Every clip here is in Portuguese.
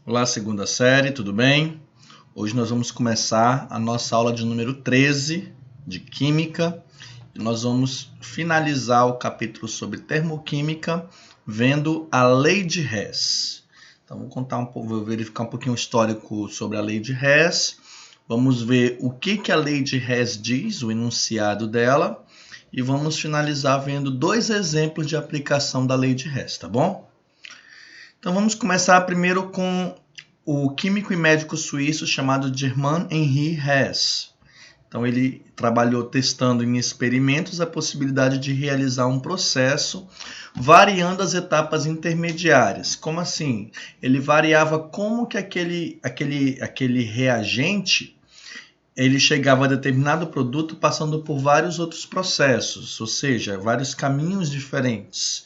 Olá, segunda série, tudo bem? Hoje nós vamos começar a nossa aula de número 13 de Química. E nós vamos finalizar o capítulo sobre termoquímica vendo a lei de Hess. Então vou verificar um pouquinho o histórico sobre a lei de Hess. Vamos ver o que a lei de Hess diz, o enunciado dela. E vamos finalizar vendo dois exemplos de aplicação da lei de Hess, tá bom? Então vamos começar primeiro com o químico e médico suíço chamado Germain Henri Hess. Então ele trabalhou testando em experimentos a possibilidade de realizar um processo variando as etapas intermediárias. Como assim? Ele variava como que aquele reagente ele chegava a determinado produto passando por vários outros processos, ou seja, vários caminhos diferentes.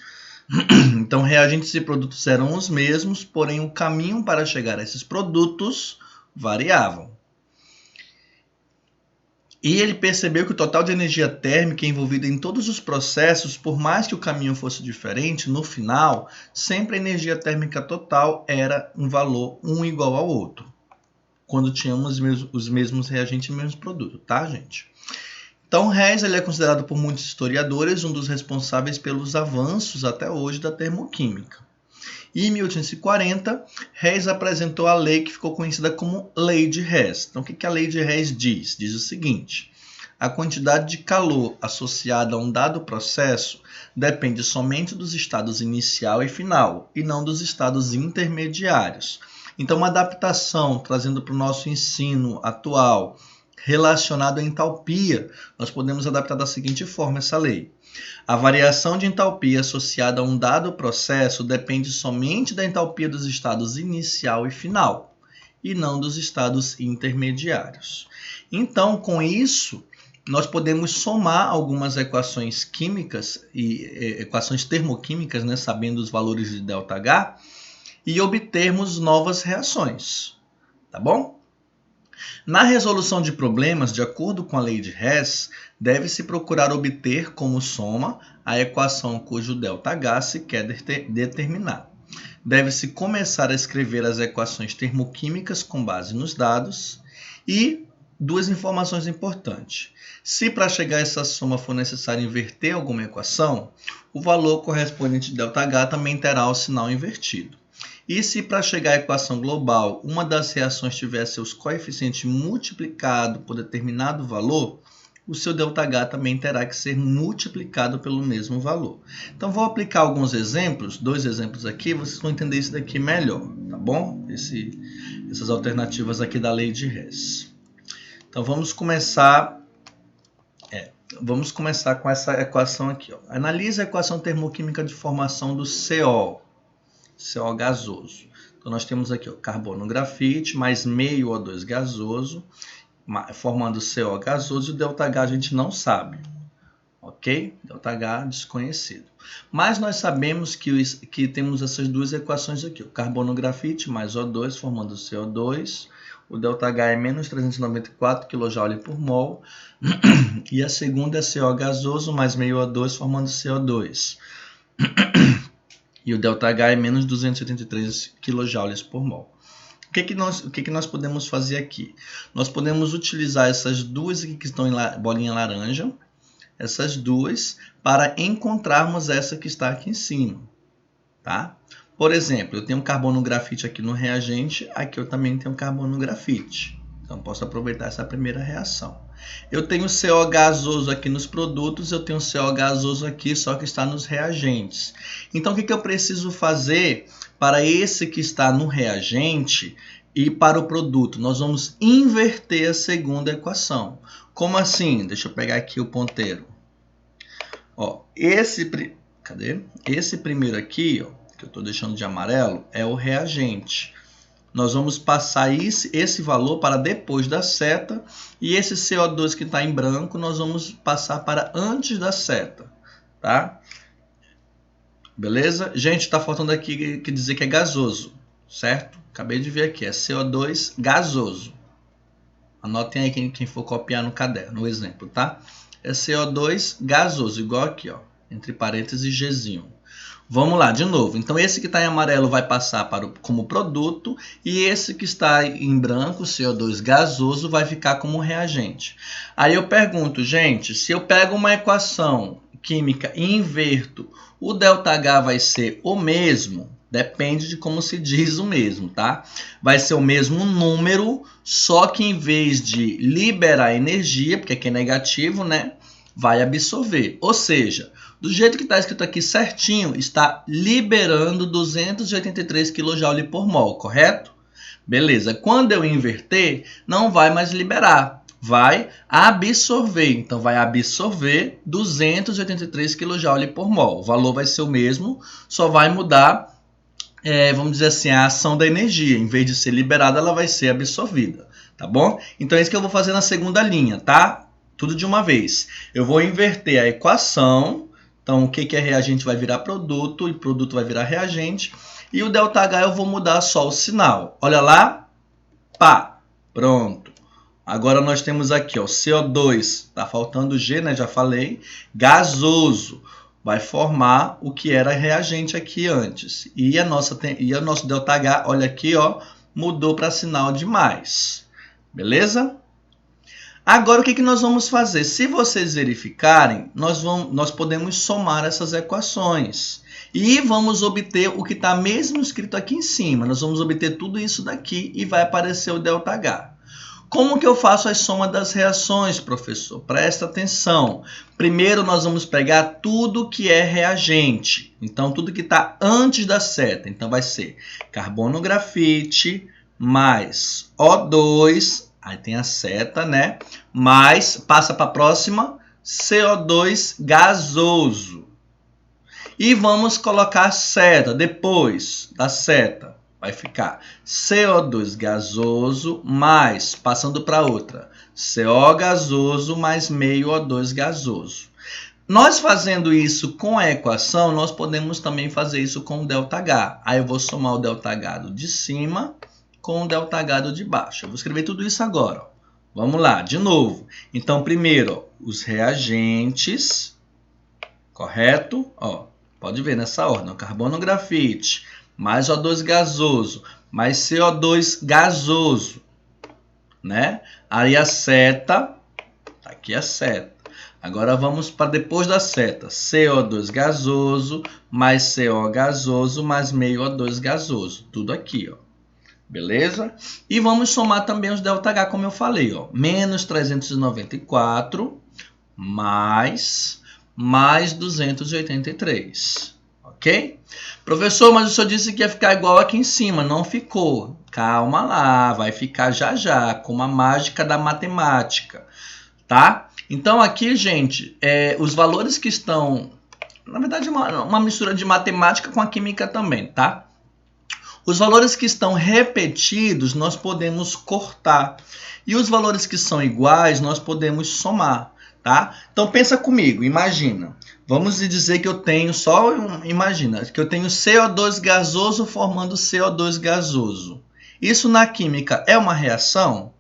Então, reagentes e produtos eram os mesmos, porém o caminho para chegar a esses produtos variavam. E ele percebeu que o total de energia térmica envolvida em todos os processos, por mais que o caminho fosse diferente, no final, sempre a energia térmica total era um valor um igual ao outro, quando tínhamos os mesmos reagentes e mesmos produtos, tá, gente? Então, Hess ele é considerado por muitos historiadores um dos responsáveis pelos avanços até hoje da termoquímica. E em 1840, Hess apresentou a lei que ficou conhecida como Lei de Hess. Então, o que a Lei de Hess diz? Diz o seguinte: a quantidade de calor associada a um dado processo depende somente dos estados inicial e final, e não dos estados intermediários. Então, uma adaptação, trazendo para o nosso ensino atual, relacionado à entalpia, nós podemos adaptar da seguinte forma essa lei. A variação de entalpia associada a um dado processo depende somente da entalpia dos estados inicial e final, e não dos estados intermediários. Então, com isso, nós podemos somar algumas equações químicas e equações termoquímicas, né, sabendo os valores de ΔH, e obtermos novas reações. Tá bom? Na resolução de problemas, de acordo com a lei de Hess, deve-se procurar obter como soma a equação cujo ΔH se quer determinar. Deve-se começar a escrever as equações termoquímicas com base nos dados e duas informações importantes. Se para chegar a essa soma for necessário inverter alguma equação, o valor correspondente de ΔH também terá o sinal invertido. E se para chegar à equação global, uma das reações tiver seus coeficientes multiplicados por determinado valor, o seu ΔH também terá que ser multiplicado pelo mesmo valor. Então, vou aplicar alguns exemplos, dois exemplos aqui, vocês vão entender isso daqui melhor, tá bom? Essas alternativas aqui da lei de Hess. Então, vamos começar com essa equação aqui. Ó. Analise a equação termoquímica de formação do CO gasoso. Então, nós temos aqui o carbono grafite mais meio O2 gasoso, formando CO gasoso, e o ΔH a gente não sabe, ok? ΔH desconhecido. Mas nós sabemos que temos essas duas equações aqui, o carbono grafite mais O2 formando CO2, o ΔH é menos 394 kJ por mol, e a segunda é CO gasoso mais meio O2 formando CO2. E o ΔH é menos 283 kJ por mol. O que nós podemos fazer aqui? Nós podemos utilizar essas duas aqui que estão em bolinha laranja, essas duas, para encontrarmos essa que está aqui em cima. Tá? Por exemplo, eu tenho carbono grafite aqui no reagente, aqui eu também tenho carbono grafite. Então, posso aproveitar essa primeira reação. Eu tenho CO gasoso aqui nos produtos, eu tenho CO gasoso aqui, só que está nos reagentes. Então, o que eu preciso fazer para esse que está no reagente e para o produto? Nós vamos inverter a segunda equação. Como assim? Deixa eu pegar aqui o ponteiro. Ó, esse primeiro aqui, ó, que eu estou deixando de amarelo, é o reagente. Nós vamos passar esse valor para depois da seta, e esse CO2 que está em branco, nós vamos passar para antes da seta, tá? Beleza? Gente, está faltando aqui que dizer que é gasoso, certo? Acabei de ver aqui, é CO2 gasoso. Anotem aí quem for copiar no caderno, o exemplo, tá? É CO2 gasoso, igual aqui, ó, entre parênteses Gzinho. Vamos lá, de novo. Então, esse que está em amarelo vai passar como produto e esse que está em branco, CO2 gasoso, vai ficar como reagente. Aí eu pergunto, gente, se eu pego uma equação química e inverto, o ΔH vai ser o mesmo? Depende de como se diz o mesmo, tá? Vai ser o mesmo número, só que em vez de liberar energia, porque aqui é negativo, né? Vai absorver. Ou seja, do jeito que está escrito aqui certinho, está liberando 283 kJ por mol, correto? Beleza. Quando eu inverter, não vai mais liberar, vai absorver. Então, vai absorver 283 kJ por mol. O valor vai ser o mesmo, só vai mudar, vamos dizer assim, a ação da energia. Em vez de ser liberada, ela vai ser absorvida, tá bom? Então, é isso que eu vou fazer na segunda linha, tá? Tudo de uma vez. Eu vou inverter a equação. Então, o que é reagente vai virar produto e produto vai virar reagente. E o ΔH eu vou mudar só o sinal. Olha lá. Pá. Pronto. Agora nós temos aqui, ó, CO2. Tá faltando G, né? Já falei. Gasoso. Vai formar o que era reagente aqui antes. E o nosso ΔH, olha aqui, ó, mudou para sinal de mais. Beleza? Agora, o que nós vamos fazer? Se vocês verificarem, nós podemos somar essas equações. E vamos obter o que está mesmo escrito aqui em cima. Nós vamos obter tudo isso daqui e vai aparecer o ΔH. Como que eu faço a soma das reações, professor? Presta atenção. Primeiro, nós vamos pegar tudo que é reagente. Então, tudo que está antes da seta. Então, vai ser carbono grafite mais O2... Aí tem a seta, né? Mas passa para a próxima, CO2 gasoso. E vamos colocar seta depois da seta. Vai ficar CO2 gasoso mais, passando para outra, CO gasoso mais meio O2 gasoso. Nós fazendo isso com a equação, nós podemos também fazer isso com o ΔH. Aí eu vou somar o ΔH do de cima com o ΔH do de baixo. Eu vou escrever tudo isso agora. Ó. Vamos lá, de novo. Então, primeiro, ó, os reagentes, correto? Ó, pode ver nessa ordem. Ó, carbono grafite, mais O2 gasoso, mais CO2 gasoso. Né? Aí a seta, tá aqui a seta. Agora vamos para depois da seta. CO2 gasoso, mais CO gasoso, mais meio O2 gasoso. Tudo aqui, ó. Beleza? E vamos somar também os ΔH, como eu falei, ó. Menos 394 mais 283. Ok? Professor, mas o senhor disse que ia ficar igual aqui em cima. Não ficou. Calma lá, vai ficar já já, com a mágica da matemática. Tá? Então aqui, gente, os valores que estão... Na verdade, uma mistura de matemática com a química também, tá? Os valores que estão repetidos, nós podemos cortar. E os valores que são iguais, nós podemos somar, tá? Então, pensa comigo, imagina. Vamos dizer que eu tenho imagina, que eu tenho CO2 gasoso formando CO2 gasoso. Isso na química é uma reação?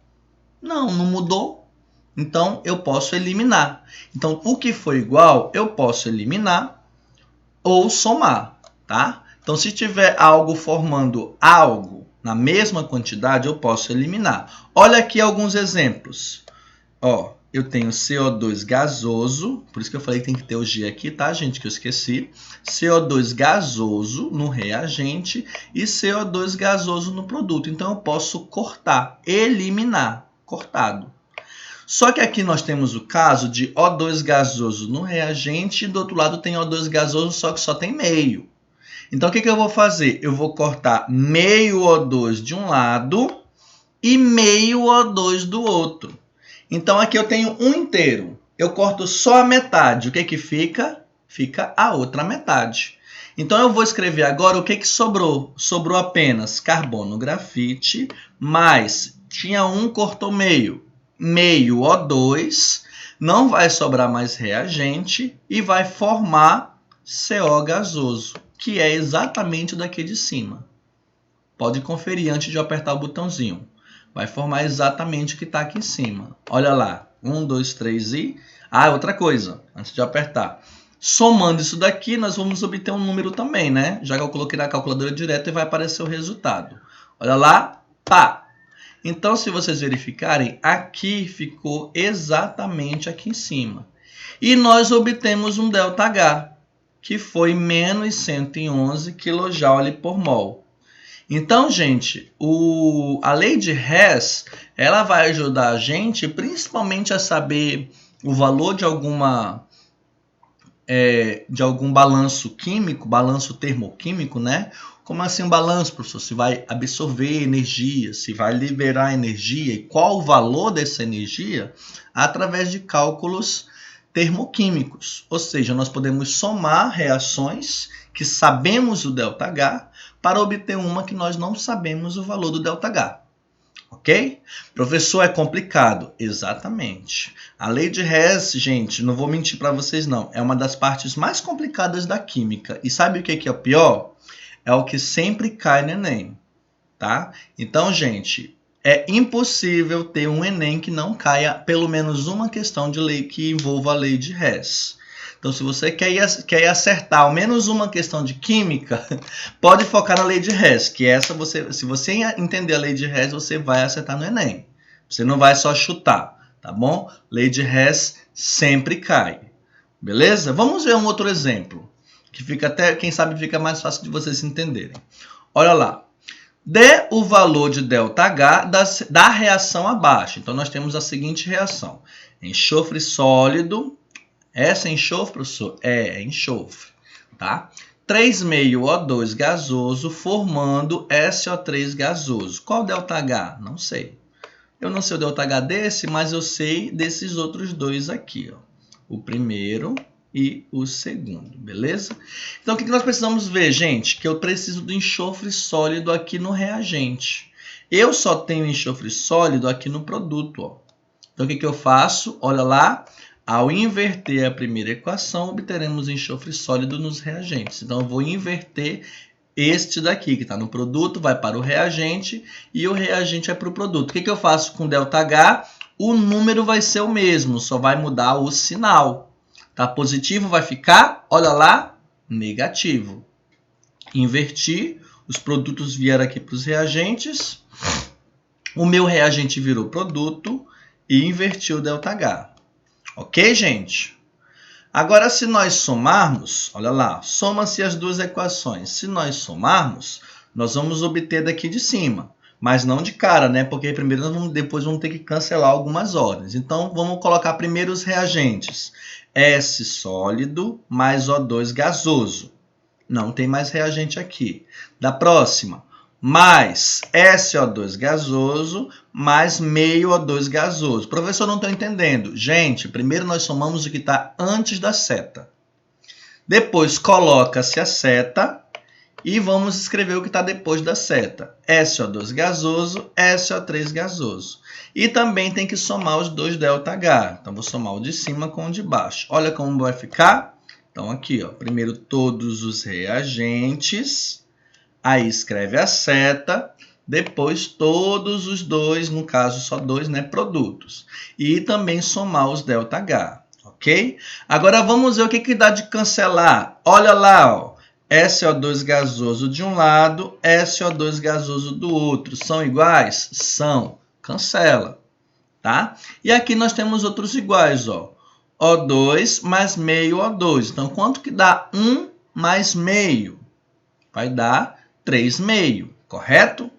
Não, não mudou. Então, eu posso eliminar. Então, o que for igual, eu posso eliminar ou somar, tá? Então, se tiver algo formando algo na mesma quantidade, eu posso eliminar. Olha aqui alguns exemplos. Ó, eu tenho CO2 gasoso, por isso que eu falei que tem que ter o G aqui, tá, gente, que eu esqueci. CO2 gasoso no reagente e CO2 gasoso no produto. Então, eu posso cortar, eliminar, cortado. Só que aqui nós temos o caso de O2 gasoso no reagente e do outro lado tem O2 gasoso, só que só tem meio. Então, o que eu vou fazer? Eu vou cortar meio O2 de um lado e meio O2 do outro. Então, aqui eu tenho um inteiro. Eu corto só a metade. O que fica? Fica a outra metade. Então, eu vou escrever agora o que sobrou. Sobrou apenas carbono grafite, mais tinha um, cortou meio. Meio O2, não vai sobrar mais reagente e vai formar CO gasoso, que é exatamente o daqui de cima. Pode conferir antes de eu apertar o botãozinho. Vai formar exatamente o que está aqui em cima. Olha lá. 1, 2, 3 e... Ah, outra coisa, antes de eu apertar. Somando isso daqui, nós vamos obter um número também, né? Já que eu coloquei na calculadora direta e vai aparecer o resultado. Olha lá, pá! Então, se vocês verificarem, aqui ficou exatamente aqui em cima. E nós obtemos um ΔH, que foi menos 111 kJ por mol. Então, gente, a lei de Hess, ela vai ajudar a gente principalmente a saber o valor de algum balanço químico, balanço termoquímico, né? Como assim um balanço, professor? Se vai absorver energia, se vai liberar energia e qual o valor dessa energia através de cálculos termoquímicos. Ou seja, nós podemos somar reações que sabemos o ΔH para obter uma que nós não sabemos o valor do ΔH. Ok? Professor, é complicado. Exatamente. A lei de Hess, gente, não vou mentir para vocês não, é uma das partes mais complicadas da química. E sabe o que é o pior? É o que sempre cai no Enem, tá? Então, gente, é impossível ter um Enem que não caia pelo menos uma questão de lei que envolva a lei de Hess. Então, se você quer acertar ao menos uma questão de química, pode focar na lei de Hess, que essa se você entender a lei de Hess, você vai acertar no Enem. Você não vai só chutar, tá bom? Lei de Hess sempre cai. Beleza? Vamos ver um outro exemplo, que fica até, quem sabe, fica mais fácil de vocês entenderem. Olha lá. Dê o valor de ΔH da reação abaixo. Então, nós temos a seguinte reação. Enxofre sólido. Essa é enxofre, professor? É enxofre. Tá? 3,5O2 gasoso formando SO3 gasoso. Qual o ΔH? Não sei. Eu não sei o ΔH desse, mas eu sei desses outros dois aqui. Ó. O primeiro e o segundo, beleza? Então, o que nós precisamos ver, gente? Que eu preciso do enxofre sólido aqui no reagente. Eu só tenho enxofre sólido aqui no produto. Ó. Então, o que eu faço? Olha lá. Ao inverter a primeira equação, obteremos enxofre sólido nos reagentes. Então, eu vou inverter este daqui, que está no produto, vai para o reagente, e o reagente vai para o produto. O que eu faço com ΔH? O número vai ser o mesmo, só vai mudar o sinal. Tá? Positivo vai ficar, olha lá, negativo. Inverti, os produtos vieram aqui para os reagentes, o meu reagente virou produto e inverti o ΔH. Ok, gente? Agora, se nós somarmos, olha lá, soma-se as duas equações. Se nós somarmos, nós vamos obter daqui de cima, mas não de cara, né? Porque primeiro depois vamos ter que cancelar algumas ordens. Então, vamos colocar primeiro os reagentes. S sólido mais O2 gasoso. Não tem mais reagente aqui. Da próxima, mais SO2 gasoso mais meio O2 gasoso. Professor, não estou entendendo. Gente, primeiro nós somamos o que está antes da seta. Depois coloca-se a seta e vamos escrever o que está depois da seta. SO2 gasoso, SO3 gasoso. E também tem que somar os dois ΔH. Então, vou somar o de cima com o de baixo. Olha como vai ficar. Então, aqui, ó, primeiro todos os reagentes. Aí escreve a seta, depois todos os dois, no caso só dois, né, produtos. E também somar os ΔH, ok? Agora vamos ver o que dá de cancelar. Olha lá, ó, SO2 gasoso de um lado, SO2 gasoso do outro. São iguais? São. Cancela, tá? E aqui nós temos outros iguais, ó. O2 mais meio O2. Então, quanto que dá 1 mais meio? Vai dar 3,5, correto?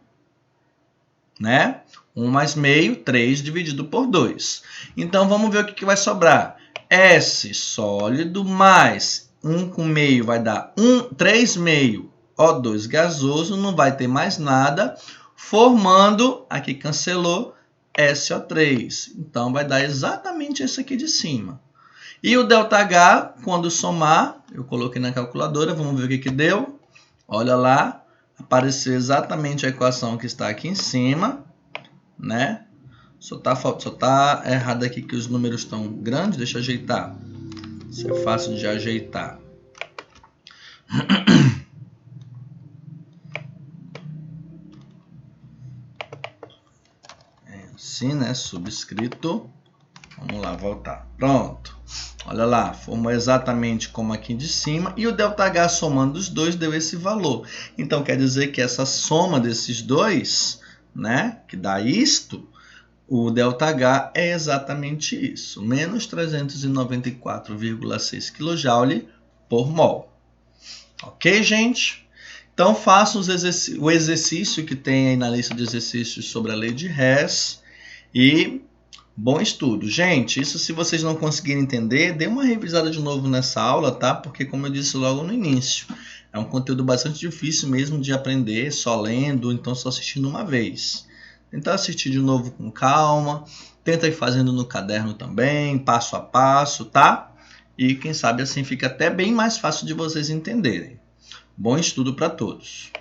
Né? 1 mais meio, 3 dividido por 2. Então, vamos ver o que vai sobrar. S sólido mais 1 com meio vai dar 3,5 O2 gasoso, não vai ter mais nada, formando, aqui cancelou, SO3. Então, vai dar exatamente esse aqui de cima. E o ΔH, quando somar, eu coloquei na calculadora, vamos ver o que deu. Olha lá. Apareceu exatamente a equação que está aqui em cima, né? Só tá errado aqui que os números estão grandes. Deixa eu ajeitar. Isso é fácil de ajeitar. É assim, né? Subscrito. Vamos lá, voltar. Pronto. Olha lá, formou exatamente como aqui de cima. E o ΔH somando os dois deu esse valor. Então, quer dizer que essa soma desses dois, né, que dá isto, o ΔH é exatamente isso. Menos 394,6 kJ por mol. Ok, gente? Então, faça o exercício que tem aí na lista de exercícios sobre a lei de Hess e bom estudo. Gente, isso se vocês não conseguirem entender, dê uma revisada de novo nessa aula, tá? Porque, como eu disse logo no início, é um conteúdo bastante difícil mesmo de aprender, só lendo, então só assistindo uma vez. Tenta assistir de novo com calma, tenta ir fazendo no caderno também, passo a passo, tá? E quem sabe assim fica até bem mais fácil de vocês entenderem. Bom estudo para todos!